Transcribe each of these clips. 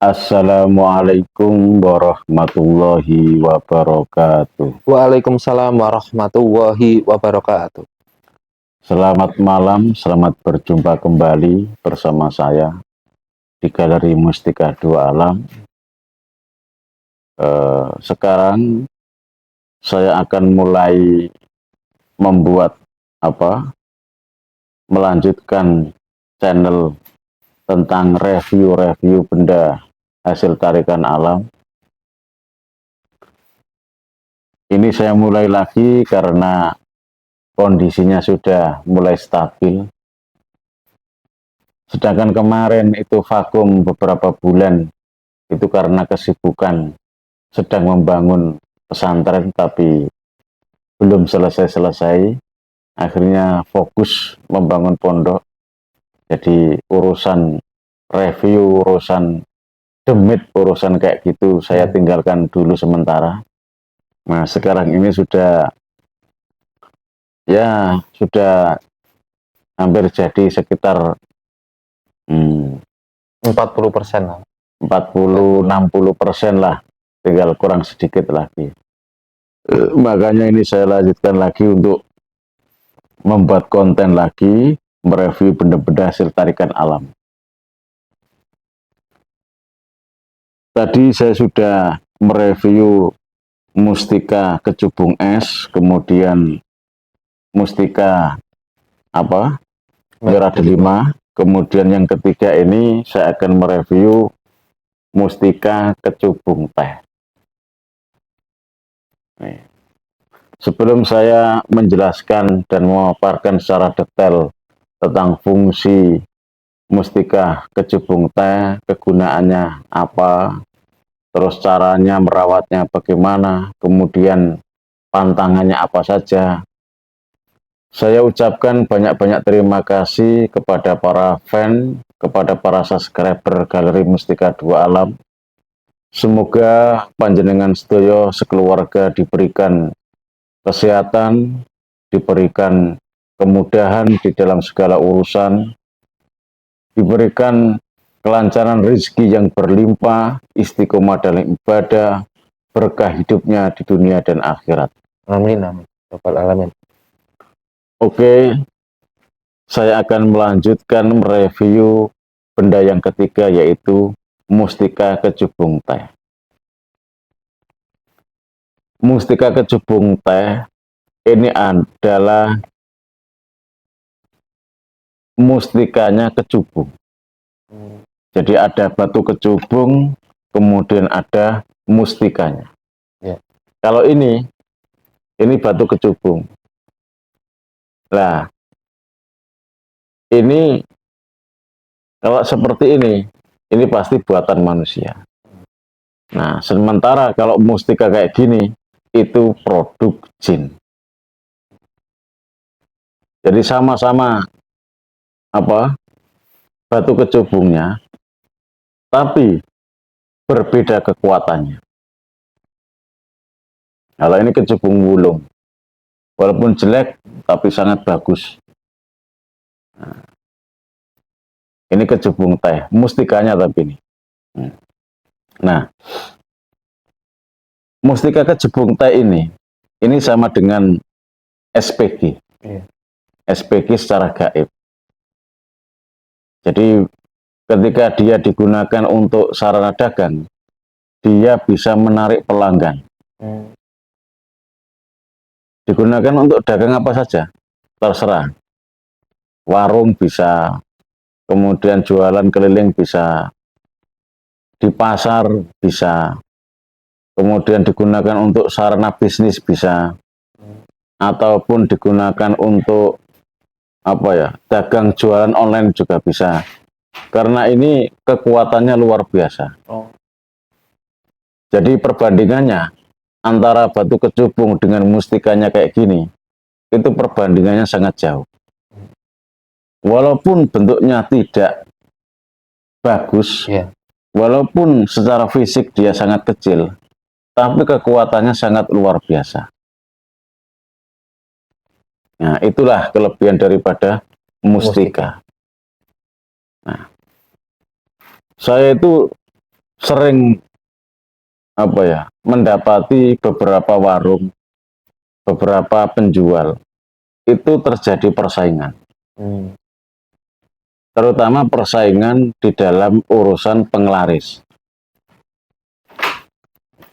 Assalamualaikum warahmatullahi wabarakatuh. Waalaikumsalam warahmatullahi wabarakatuh. Selamat malam, selamat berjumpa kembali bersama saya di Galeri Mustika Dua Alam. Sekarang saya akan mulai membuat melanjutkan channel tentang review-review benda hasil tarikan alam. Ini saya mulai lagi karena kondisinya sudah mulai stabil. Sedangkan kemarin itu vakum beberapa bulan, itu karena kesibukan sedang membangun pesantren tapi belum selesai-selesai. Akhirnya fokus membangun pondok. Jadi urusan review, urusan demit, urusan kayak gitu saya tinggalkan dulu sementara. Nah, sekarang ini sudah hampir jadi sekitar 40% lah. 40-60% lah, tinggal kurang sedikit lagi. Makanya ini saya lanjutkan lagi untuk membuat konten lagi, mereview benda-benda hasil tarikan alam. Tadi saya sudah mereview mustika kecubung es, kemudian mustika merah delima, kemudian yang ketiga ini saya akan mereview mustika kecubung teh. Sebelum saya menjelaskan dan memaparkan secara detail tentang fungsi mustika kecubung teh, kegunaannya apa, terus caranya merawatnya bagaimana, kemudian pantangannya apa saja, saya ucapkan banyak-banyak terima kasih kepada para fan, kepada para subscriber Galeri Mustika Dua Alam. Semoga panjenengan sedaya sekeluarga diberikan kesehatan, diberikan kemudahan di dalam segala urusan, diberikan kelancaran rezeki yang berlimpah, istiqomah dalam ibadah, berkah hidupnya di dunia dan akhirat. Amin, amin. Rabbal alamin. Oke, saya akan melanjutkan mereview benda yang ketiga, yaitu mustika kecubung teh. Mustika kecubung teh ini adalah mustikanya kecubung. Jadi ada batu kecubung, kemudian ada mustikanya. Kalau ini batu kecubung. Nah, ini kalau seperti ini pasti buatan manusia. Nah, sementara kalau mustika kayak gini, itu produk jin. Jadi sama-sama batu kecubungnya, tapi berbeda kekuatannya. Kalau ini kecubung wulung, walaupun jelek, tapi sangat bagus. Ini kecubung teh, mustikanya tapi ini. Nah, mustika kecubung teh ini sama dengan SPG. SPG secara gaib. Jadi ketika dia digunakan untuk sarana dagang, dia bisa menarik pelanggan. Digunakan untuk dagang apa saja, terserah. Warung bisa, kemudian jualan keliling bisa, di pasar bisa, kemudian digunakan untuk sarana bisnis bisa, ataupun digunakan untuk dagang jualan online juga bisa. Karena ini kekuatannya luar biasa. Jadi perbandingannya antara batu kecubung dengan mustikanya kayak gini, itu perbandingannya sangat jauh. Walaupun bentuknya tidak bagus, walaupun secara fisik dia sangat kecil, tapi kekuatannya sangat luar biasa. Nah, itulah kelebihan daripada mustika. Nah, saya itu sering mendapati beberapa warung, beberapa penjual itu terjadi persaingan, terutama persaingan di dalam urusan penglaris.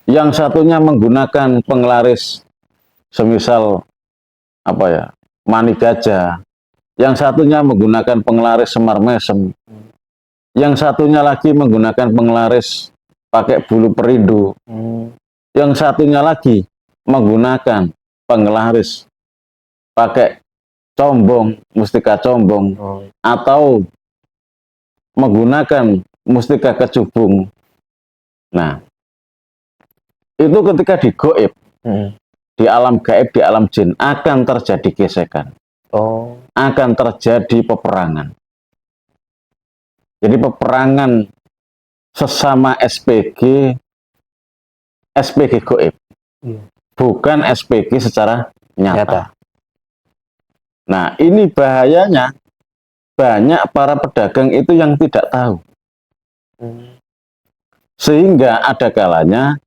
Yang satunya menggunakan penglaris semisal mani gajah, yang satunya menggunakan penglaris semar mesem, yang satunya lagi menggunakan penglaris pakai bulu perindu, yang satunya lagi menggunakan penglaris pakai combong, mustika combong, atau menggunakan mustika kecubung. Nah, itu ketika digoib, di alam gaib, di alam jin, akan terjadi gesekan. Akan terjadi peperangan. Jadi peperangan sesama SPG goib, bukan SPG secara nyata. Nah, ini bahayanya, banyak para pedagang itu yang tidak tahu. Sehingga ada kalanya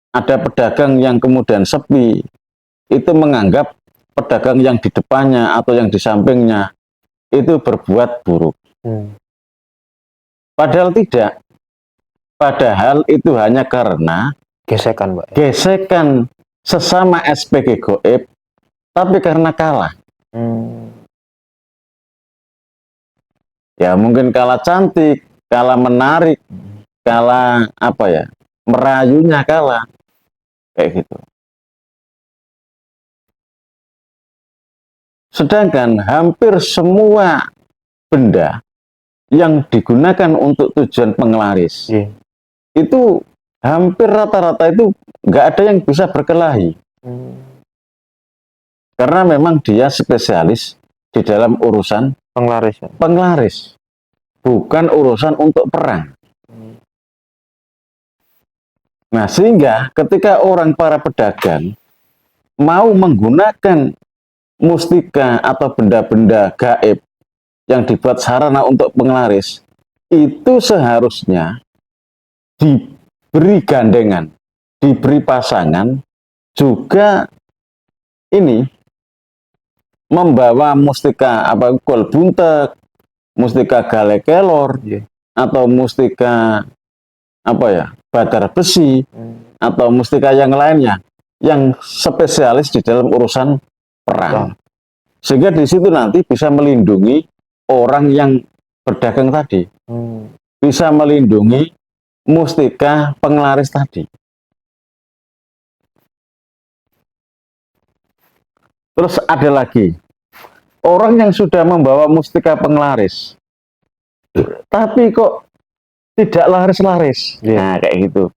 ada pedagang yang kemudian sepi, itu menganggap pedagang yang di depannya atau yang di sampingnya itu berbuat buruk. Padahal tidak. Padahal itu hanya karena Gesekan, Pak. gesekan sesama SPG goib, tapi karena kalah. Ya mungkin kalah cantik, kalah menarik, kalah merayunya kalah. Kayak gitu. Sedangkan hampir semua benda yang digunakan untuk tujuan penglaris, itu hampir rata-rata itu nggak ada yang bisa berkelahi. Karena memang dia spesialis di dalam urusan penglaris, bukan urusan untuk perang. Nah, sehingga ketika para pedagang mau menggunakan mustika atau benda-benda gaib yang dibuat sarana untuk penglaris, itu seharusnya diberi gandengan, diberi pasangan, juga ini membawa mustika kol buntek, mustika gale kelor, atau mustika badar besi, atau mustika yang lainnya yang spesialis di dalam urusan perang. Sehingga di situ nanti bisa melindungi orang yang berdagang tadi, bisa melindungi mustika penglaris tadi. Terus ada lagi orang yang sudah membawa mustika penglaris, tapi kok tidak laris-laris. Nah, kayak gitu.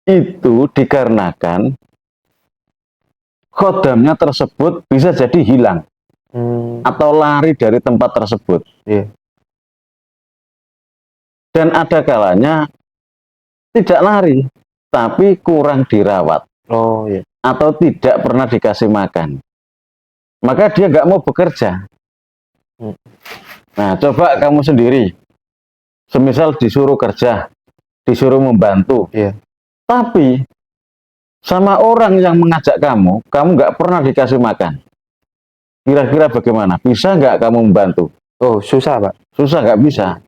Itu dikarenakan khodamnya tersebut bisa jadi hilang atau lari dari tempat tersebut. Dan ada kalanya tidak lari, tapi kurang dirawat, atau tidak pernah dikasih makan. Maka dia nggak mau bekerja. Nah, coba kamu sendiri, semisal disuruh kerja, disuruh membantu, tapi sama orang yang mengajak kamu nggak pernah dikasih makan. Kira-kira bagaimana? Bisa nggak kamu membantu? Susah, Pak. Susah, nggak bisa.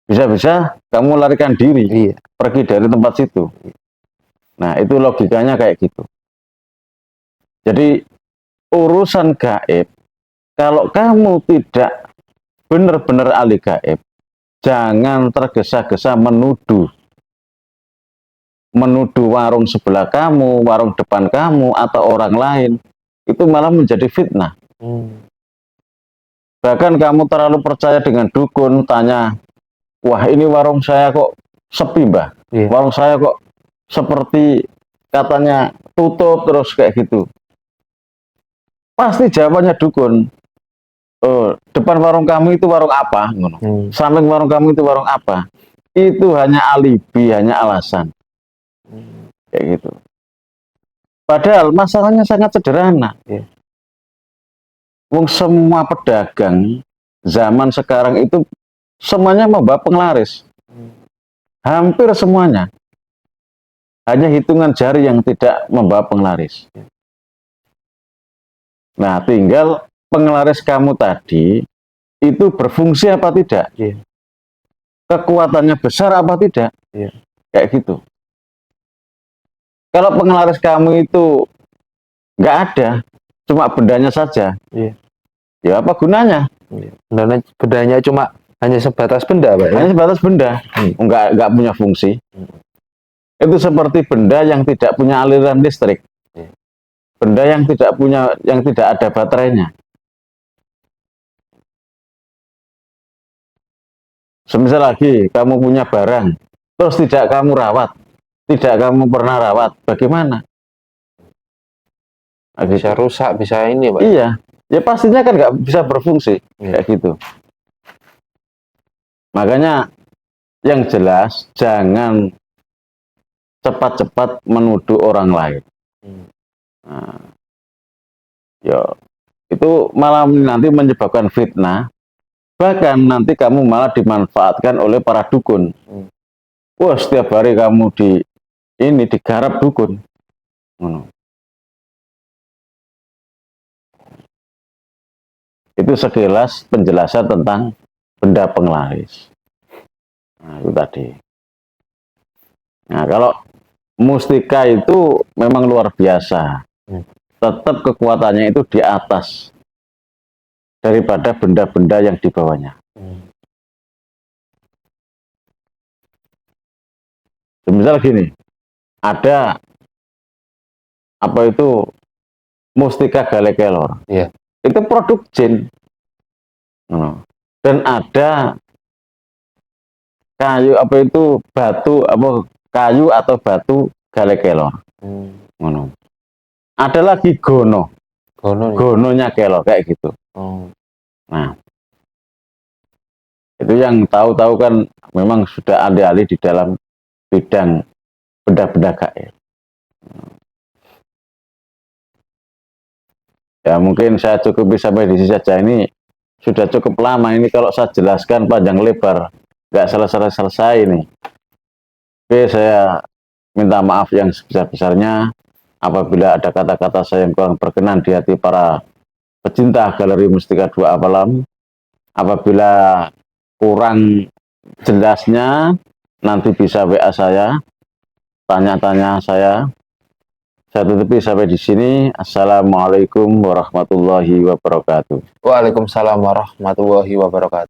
Bisa-bisa kamu larikan diri, pergi dari tempat situ. Nah, itu logikanya kayak gitu. Jadi, urusan gaib, kalau kamu tidak benar-benar ahli gaib, jangan tergesa-gesa menuduh warung sebelah kamu, warung depan kamu, atau orang lain. Itu malah menjadi fitnah. Bahkan kamu terlalu percaya dengan dukun, tanya, wah ini warung saya kok sepi, Mbah. Warung saya kok seperti katanya tutup terus kayak gitu. Pasti jawabannya dukun. Depan warung kamu itu warung apa? Samping warung kamu itu warung apa? Itu hanya alibi, hanya alasan. Kayak gitu. Padahal masalahnya sangat sederhana. Semua pedagang zaman sekarang itu semuanya membawa penglaris. Hampir semuanya. Hanya hitungan jari yang tidak membawa penglaris. Nah, tinggal penglaris kamu tadi itu berfungsi apa tidak? Iya. Kekuatannya besar apa tidak? Iya. Kayak gitu. Kalau penglaris kamu itu nggak ada, cuma bendanya saja, Iya. ya apa gunanya? Iya. Bedanya cuma hanya sebatas benda, Pak. Ya? Hanya sebatas benda, nggak punya fungsi. Itu seperti benda yang tidak punya aliran listrik, benda yang tidak ada baterainya. Semisal lagi kamu punya barang, terus tidak kamu rawat, tidak kamu pernah rawat, bagaimana? Nah, Bisa rusak, bisa ini, Pak. Iya, ya pastinya kan nggak bisa berfungsi, kayak gitu. Makanya yang jelas jangan cepat-cepat menuduh orang lain. Nah, ya itu malah nanti menyebabkan fitnah, bahkan nanti kamu malah dimanfaatkan oleh para dukun. Wah, setiap hari kamu digarap dukun. Itu sekilas penjelasan tentang benda penglaris. Nah, itu tadi. Nah, kalau mustika itu memang luar biasa. Tetap kekuatannya itu di atas daripada benda-benda yang di bawahnya. Misal gini, ada apa itu mustika galekelor. Iya. Itu produk jin. Dan ada kayu apa itu kayu atau batu galekelor. Ada lagi gononya kelor kayak gitu. Nah, itu yang tahu-tahu kan memang sudah ahli-ahli di dalam bidang benda-benda gaib. Ya mungkin saya cukup sampai di sini saja. Ini sudah cukup lama ini, kalau saya jelaskan panjang lebar nggak selesai ini. Oke, saya minta maaf yang sebesar-besarnya apabila ada kata-kata saya yang kurang berkenan di hati para pecinta Galeri Mustika Dua Apalam. Apabila kurang jelasnya, nanti bisa WA saya, tanya-tanya saya. Saya tutupi sampai di sini. Assalamualaikum warahmatullahi wabarakatuh. Waalaikumsalam warahmatullahi wabarakatuh.